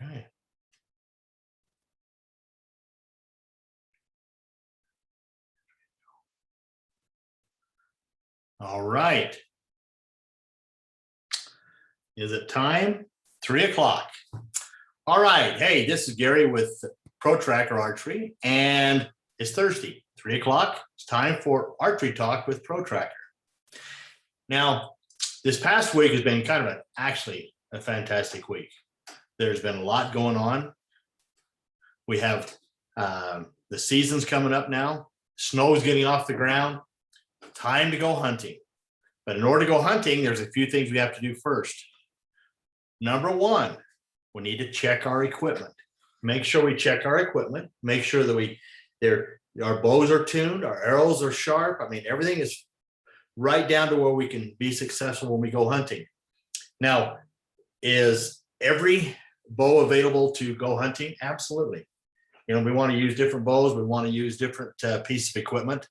Okay. All right. Is it time? 3 o'clock. All right. Hey, this is Gary with Protractor Archery, and it's Thursday, 3 o'clock. It's time for Archery Talk with Protractor. Now, this past week has been kind of actually a fantastic week. There's been a lot going on. We have the season's coming up now. Snow is getting off the ground. Time to go hunting. But in order to go hunting, there's a few things we have to do first. Number one, we need to check our equipment. Make sure we check our equipment. Make sure that our bows are tuned, our arrows are sharp. I mean, everything is right down to where we can be successful when we go hunting. Now, is every bow available to go hunting? Absolutely. You know, we want to use different bows. We want to use different pieces of equipment.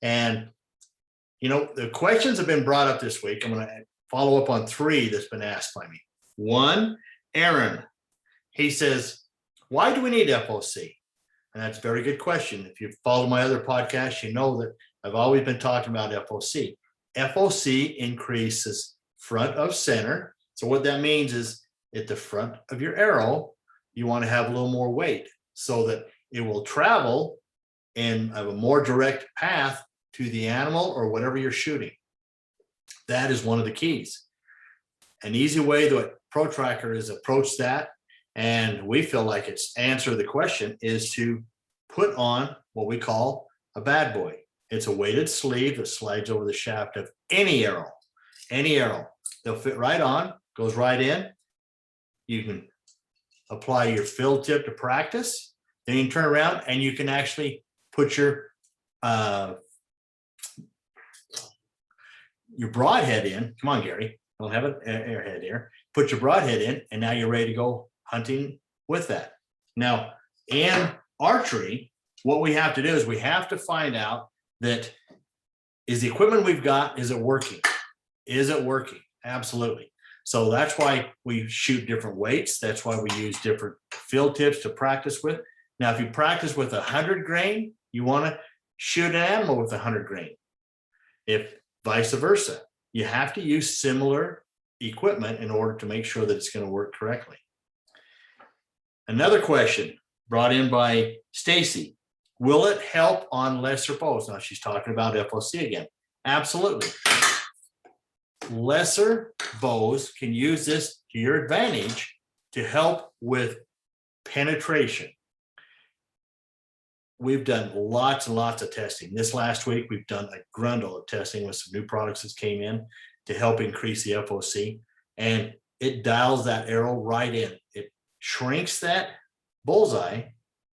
And, you know, the questions have been brought up this week. I'm going to follow up on 3 that's been asked by me. One, Aaron, he says, why do we need FOC? And that's a very good question. If you follow my other podcasts, you know that I've always been talking about FOC. FOC increases front of center. So what that means is at the front of your arrow, you want to have a little more weight so that it will travel in a more direct path to the animal or whatever you're shooting. That is one of the keys. An easy way that Protractor has approached that, and we feel like it's answer the question, is to put on what we call a bad boy. It's a weighted sleeve that slides over the shaft of any arrow. Any arrow. They'll fit right on, goes right in. You can apply your field tip to practice. Then you can turn around and you can actually put your broadhead in. Come on, Gary. I don't have an airhead here. Put your broadhead in, and now you're ready to go hunting with that. Now, in archery, what we have to do is we have to find out that is the equipment we've got, is it working? Is it working? Absolutely. So that's why we shoot different weights. That's why we use different field tips to practice with. Now, if you practice with 100 grain, you want to shoot an animal with 100 grain. If vice versa, you have to use similar equipment in order to make sure that it's going to work correctly. Another question brought in by Stacy. Will it help on lesser bows? Now she's talking about FOC again. Absolutely. Lesser bows can use this to your advantage to help with penetration. We've done lots and lots of testing. This last week, we've done a grundle of testing with some new products that came in to help increase the FOC, and it dials that arrow right in. It shrinks that bullseye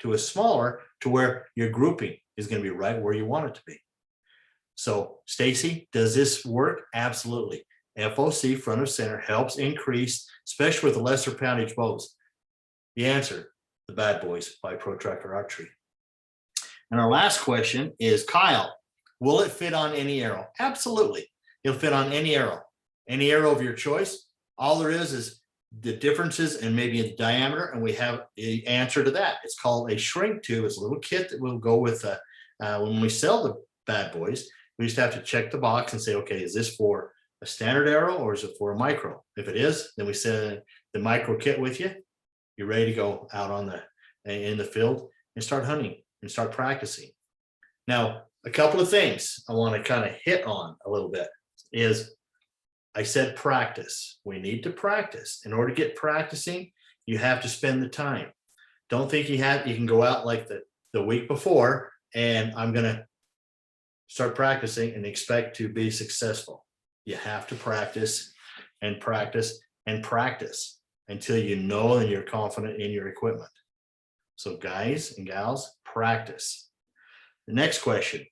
to a smaller, to where your grouping is going to be right where you want it to be. So, Stacy, does this work? Absolutely. FOC front of center helps increase, especially with the lesser poundage bows. The answer, the bad boys by Protractor Archery. And our last question is, Kyle, will it fit on any arrow? Absolutely. It'll fit on any arrow of your choice. All there is the differences and maybe the diameter, and we have the answer to that. It's called a shrink tube. It's a little kit that will go with when we sell the bad boys. We just have to check the box and say, okay, is this for a standard arrow or is it for a micro? If it is, then we send the micro kit with you. You're ready to go out in the field and start hunting and start practicing. Now, a couple of things I want to kind of hit on a little bit is, I said practice. We need to practice. In order to get practicing, you have to spend the time. Don't think you can go out like the week before and I'm going to start practicing and expect to be successful. You have to practice and practice and practice until you know and you're confident in your equipment. So guys and gals, practice. The next question,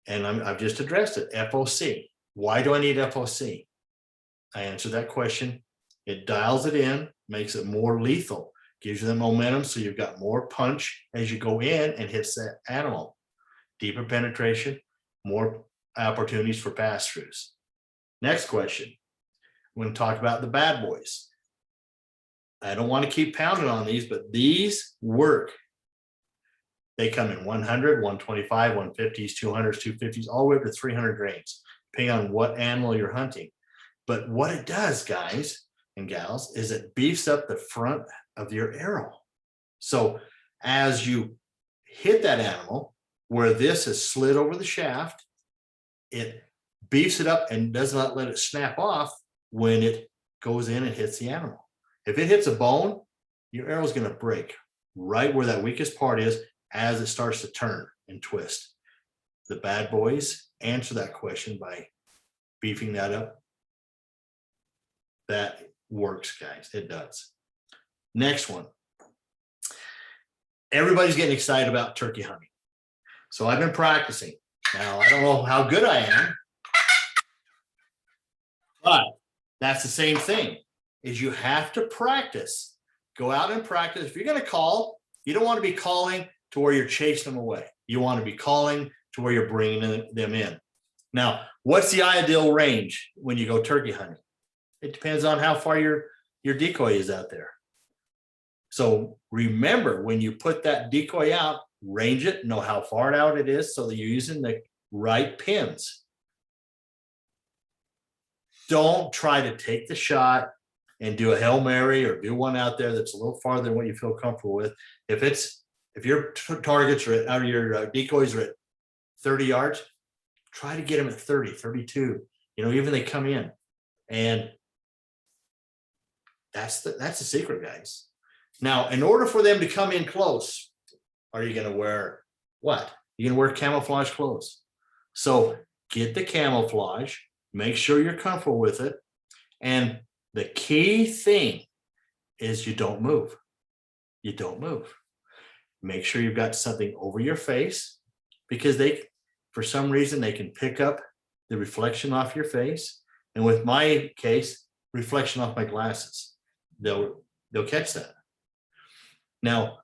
and I've just addressed it, FOC. Why do I need FOC? I answered that question. It dials it in, makes it more lethal, gives you the momentum so you've got more punch as you go in and hits that animal. Deeper penetration, more opportunities for pass-throughs. Next question. We're going to talk about the bad boys. I don't want to keep pounding on these, but these work. They come in 100, 125, 150s, 200s, 250s, all the way up to 300 grains, depending on what animal you're hunting. But what it does, guys and gals, is it beefs up the front of your arrow. So as you hit that animal where this is slid over the shaft, it beefs it up and does not let it snap off when it goes in and hits the animal. If it hits a bone, your arrow is going to break right where that weakest part is as it starts to turn and twist. The bad boys answer that question by beefing that up. That works, guys. It does. Next one. Everybody's getting excited about turkey hunting. So I've been practicing. Now, I don't know how good I am, but that's the same thing, is you have to practice. Go out and practice. If you're going to call, you don't want to be calling to where you're chasing them away. You want to be calling to where you're bringing them in. Now, what's the ideal range when you go turkey hunting? It depends on how far your decoy is out there. So remember, when you put that decoy out, range it, know how far out it is so that you're using the right pins. Don't try to take the shot and do a Hail Mary or do one out there that's a little farther than what you feel comfortable with. If your targets are out of your decoys are at 30 yards, try to get them at 30, 32. Even they come in, and that's the secret, guys. Now, in order for them to come in close, are you going to wear what? You're going to wear camouflage clothes. So get the camouflage, make sure you're comfortable with it. And the key thing is you don't move. You don't move. Make sure you've got something over your face, because for some reason, they can pick up the reflection off your face. And with my case, reflection off my glasses. They'll catch that. Now,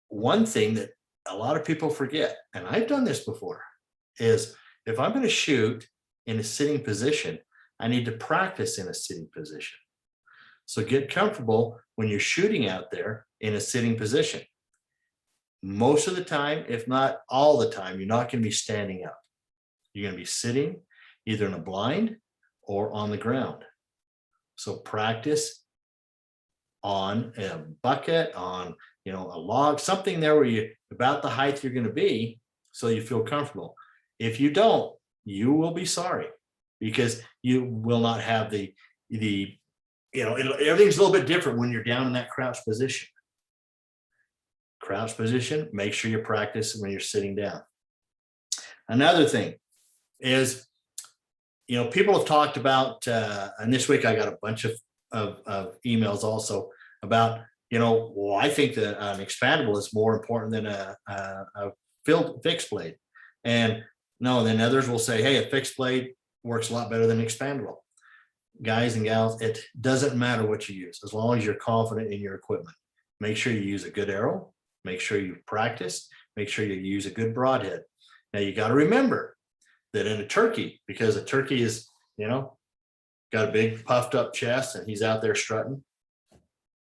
one thing that a lot of people forget, and I've done this before, is if I'm going to shoot in a sitting position, I need to practice in a sitting position. So get comfortable when you're shooting out there in a sitting position. Most of the time, if not all the time, you're not going to be standing up. You're going to be sitting either in a blind or on the ground. So practice on a bucket, on a log, something there where you about the height you're going to be, so you feel comfortable. If you don't, you will be sorry, because you will not have everything's a little bit different when you're down in that crouch position. Crouch position, make sure you practice when you're sitting down. Another thing is, people have talked about, and this week I got a bunch of emails also about, I think that an expandable is more important than a fixed blade. And no, then others will say, hey, a fixed blade works a lot better than expandable. Guys and gals, it doesn't matter what you use, as long as you're confident in your equipment. Make sure you use a good arrow. Make sure you practice. Make sure you use a good broadhead. Now, you got to remember that in a turkey, because a turkey is, got a big puffed up chest and he's out there strutting,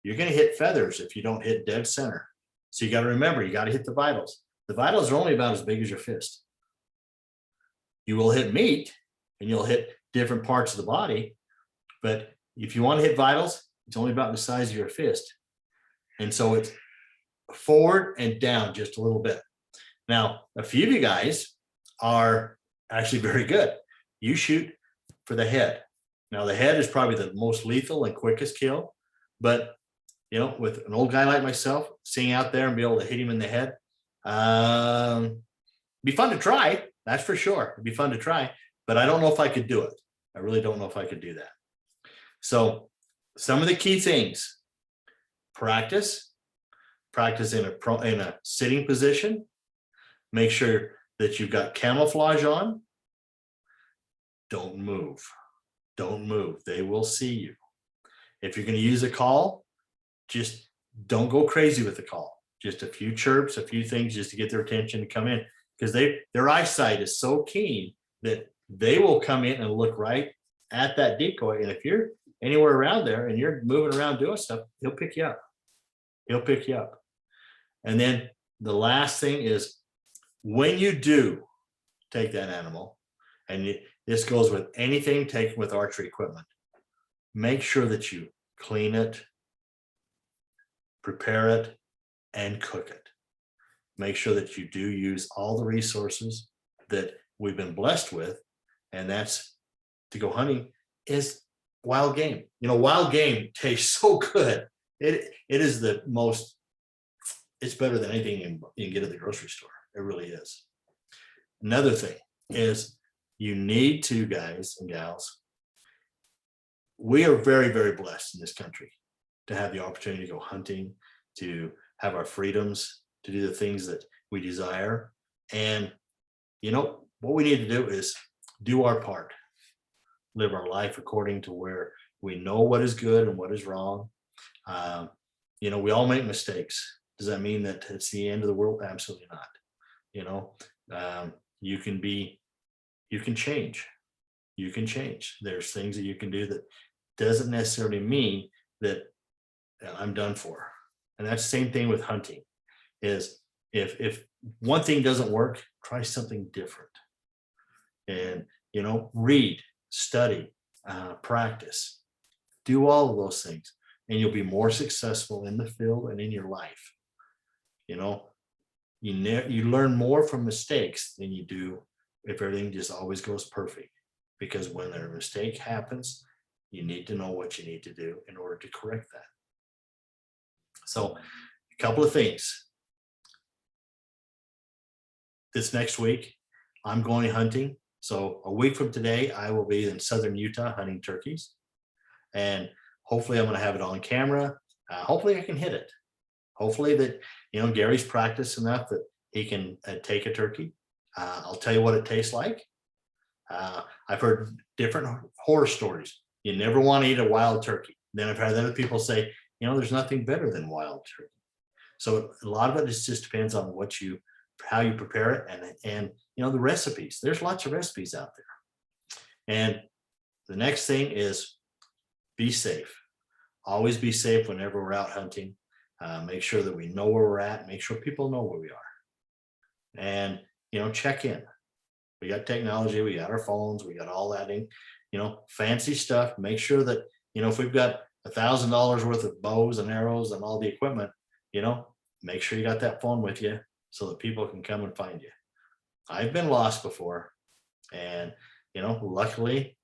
you're going to hit feathers if you don't hit dead center. So you got to remember, you got to hit the vitals. The vitals are only about as big as your fist. You will hit meat and you'll hit different parts of the body, but if you want to hit vitals, it's only about the size of your fist. And so it's forward and down just a little bit. Now, a few of you guys are actually very good. You shoot for the head. Now, the head is probably the most lethal and quickest kill, but with an old guy like myself, seeing out there and be able to hit him in the head, be fun to try. That's for sure. It'd be fun to try, but I don't know if I could do it. I really don't know if I could do that. So some of the key things: practice in a sitting position. Make sure that you've got camouflage on. Don't move. Don't move. They will see you. If you're going to use a call, just don't go crazy with the call. Just a few chirps, a few things just to get their attention to come in, because their eyesight is so keen that they will come in and look right at that decoy. And if you're anywhere around there and you're moving around doing stuff, he'll pick you up. He'll pick you up. And then the last thing is when you do take that animal, and this goes with anything taken with archery equipment, make sure that you clean it, prepare it, and cook it. Make sure that you do use all the resources that we've been blessed with, and that's to go hunting is wild game. Wild game tastes so good. It is the most, it's better than anything you can get at the grocery store. It really is. Another thing is you need to, guys and gals, we are very, very blessed in this country to have the opportunity to go hunting, to have our freedoms, to do the things that we desire. And what we need to do is do our part, live our life according to where we know what is good and what is wrong. We all make mistakes. Does that mean that it's the end of the world? Absolutely not. You can change. You can change. There's things that you can do that doesn't necessarily mean that I'm done for. And that's the same thing with hunting, is if one thing doesn't work, try something different. And, read, study, practice, do all of those things, and you'll be more successful in the field and in your life. You learn more from mistakes than you do if everything just always goes perfect. Because when a mistake happens, you need to know what you need to do in order to correct that. So a couple of things. This next week, I'm going hunting. So a week from today, I will be in southern Utah hunting turkeys. And hopefully I'm going to have it on camera. Hopefully I can hit it. Hopefully that, Gary's practiced enough that he can take a turkey. I'll tell you what it tastes like. I've heard different horror stories. You never want to eat a wild turkey. Then I've had other people say, there's nothing better than wild turkey. So a lot of it just depends on how you prepare it and the recipes. There's lots of recipes out there. And the next thing is be safe. Always be safe whenever we're out hunting. Make sure that we know where we're at. Make sure people know where we are. And, check in. We got technology. We got our phones. We got all that fancy stuff. Make sure that, if we've got $1,000 worth of bows and arrows and all the equipment, make sure you got that phone with you so that people can come and find you. I've been lost before, and, luckily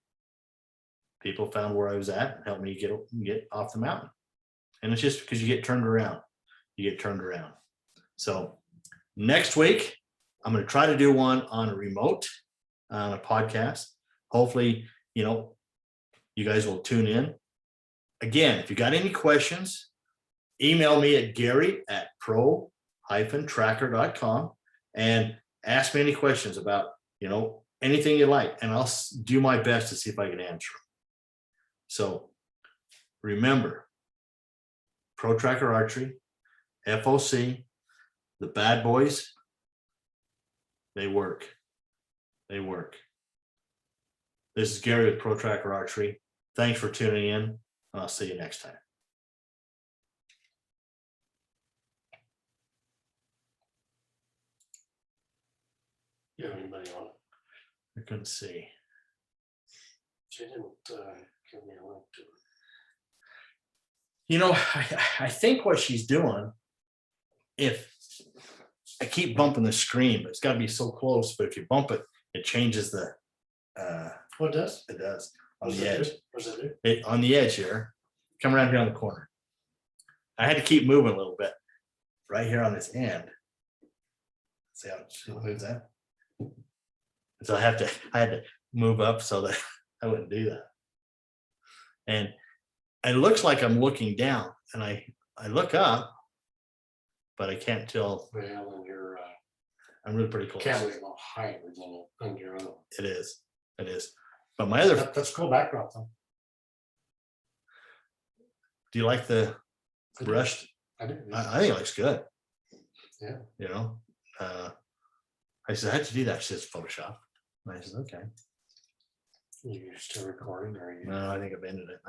people found where I was at and helped me get off the mountain. And it's just because you get turned around. So next week, I'm going to try to do one on a remote, on a podcast. Hopefully, you guys will tune in. Again, if you got any questions, email me at gary@pro-tracker.com and ask me any questions about, anything you like, and I'll do my best to see if I can answer them. So remember, Pro Tracker Archery, FOC, the bad boys, they work. This is Gary with Pro Tracker Archery. Thanks for tuning in, and I'll see you next time. You have anybody on? I couldn't see. She didn't give me a link to it. I think what she's doing, if I keep bumping the screen, but it's got to be so close, but if you bump it, it changes the What does? it does on What's the that edge. do? What's that do? On the edge here, come around here on the corner. I had to keep moving a little bit right here on this end. See how she moves that? So I had to move up so that I wouldn't do that. And it looks like I'm looking down, and I look up, but I can't tell. Well, and your I'm really pretty close. camera's a little higher than your other one. It is. But my other, That's cool backdrop though. do you like the I do. brushed? I do. I think it looks good. Yeah. I said, how'd you do that? She says, Photoshop. And I said, okay. You still recording or you? No, I think I've ended it.